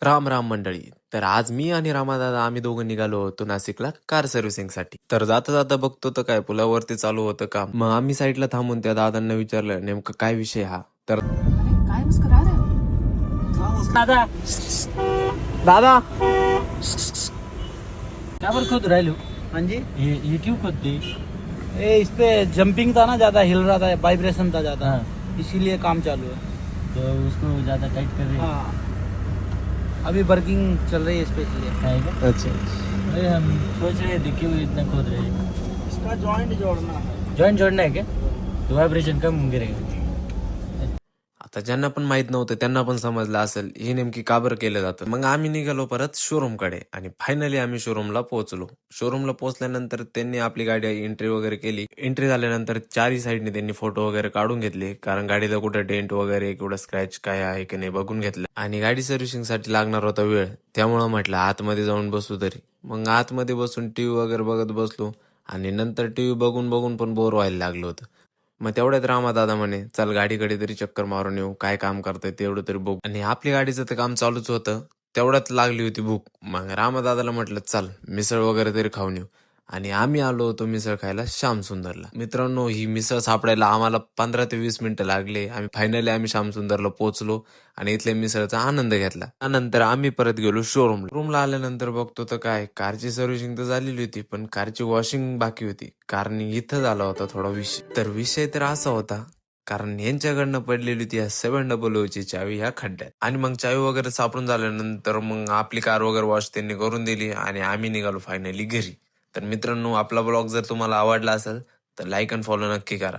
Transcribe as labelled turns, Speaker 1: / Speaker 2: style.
Speaker 1: राम राम मंडळी. तर आज मी आणि रामादादा आम्ही दोघं निघालो होतो नाशिकला कार सर्व्हिसिंगसाठी. तर जाता जाता बघतो तर काय पुलावरती चालू होतं काम. मग आम्ही साईडला थांबून त्या दादांना विचारलं नेमकं काय विषय हा. तर
Speaker 2: काय मुस्कुरा रहे हो?
Speaker 3: दादा
Speaker 1: दादा
Speaker 3: क्या पर खोद रहे लो?
Speaker 4: हाँ जी,
Speaker 3: ये क्यों खोदते?
Speaker 4: ये इस पे जंपिंग था ना, ज्यादा हिल रहा था, वाइब्रेशन था ज्यादा,
Speaker 3: हाँ।
Speaker 4: इसीलिए काम चालू है।
Speaker 3: तो उसको ज्यादा टाइट कर रहे हैं।
Speaker 4: हाँ, अभी वर्किंग चल रही है इस पे, इसलिए।
Speaker 3: है क्या?
Speaker 1: अच्छा
Speaker 3: अरे हम सोच रहे थे क्यों इतना खोद रहे हैं।
Speaker 4: इसका जॉइंट जोड़ना है।
Speaker 3: जॉइंट जोड़ना है क्या? तो वाइब्रेशन कम गिरेगा।
Speaker 1: आता ज्यांना पण माहित नव्हतं त्यांना पण समजलं असेल हे नेमकी का बरं केलं जातं. मग आम्ही निघालो परत शोरूम कडे आणि फायनली आम्ही शोरूमला पोहोचलो. शोरूमला पोहोचल्यानंतर त्यांनी आपली गाडी एंट्री वगैरे केली. एंट्री झाल्यानंतर चारही साईडने त्यांनी फोटो वगैरे काढून घेतले, कारण गाडीला कुठं डेंट वगैरे कुठं स्क्रॅच काय आहे की नाही बघून घेतलं. आणि गाडी सर्व्हिसिंग साठी लागणार होता वेळ, त्यामुळं म्हटलं आतमध्ये जाऊन बसू तरी. मग आतमध्ये बसून टीव्ही वगैरे बघत बसलो आणि नंतर टीव्ही बघून बघून पण बोर व्हायला लागलं होतं. मग तेवढ्यात रामादादा म्हणे चल गाडीकडे तरी चक्कर मारून येऊ, काय काम करताय तेवढं तरी बघू. आणि आपली गाडीचं तर काम चालूच होतं, तेवढ्यात लागली होती भूक. मग रामादादाला म्हटलं चल मिसळ वगैरे तरी खाऊन येऊ. आणि आम्ही आलो होतो मिसळ खायला श्याम सुंदरला. मित्रांनो, ही मिसळ सापडायला आम्हाला 15 ते 20 मिनिटं लागले. आम्ही श्याम सुंदरला पोहोचलो आणि इथल्या मिसळचा आनंद घेतला. त्यानंतर आम्ही परत गेलो शोरूमला. रूमला आल्यानंतर बघतो तर काय कारची सर्व्हिसिंग तर झालेली होती, पण कारची वॉशिंग बाकी होती. कारण इथं झाला होता थोडा विषय. तर विषय तर असा होता, कारण यांच्याकडनं पडलेली होती या 700 ची चावी ह्या खड्ड्यात. आणि मग चावी वगैरे सापडून झाल्यानंतर मग आपली कार वगैरे वॉश त्यांनी करून दिली आणि आम्ही निघालो फायनली घरी. तर मित्रांनो, आपला ब्लॉग जर तुम्हाला आवडला असेल तर लाईक आणि फॉलो नक्की करा.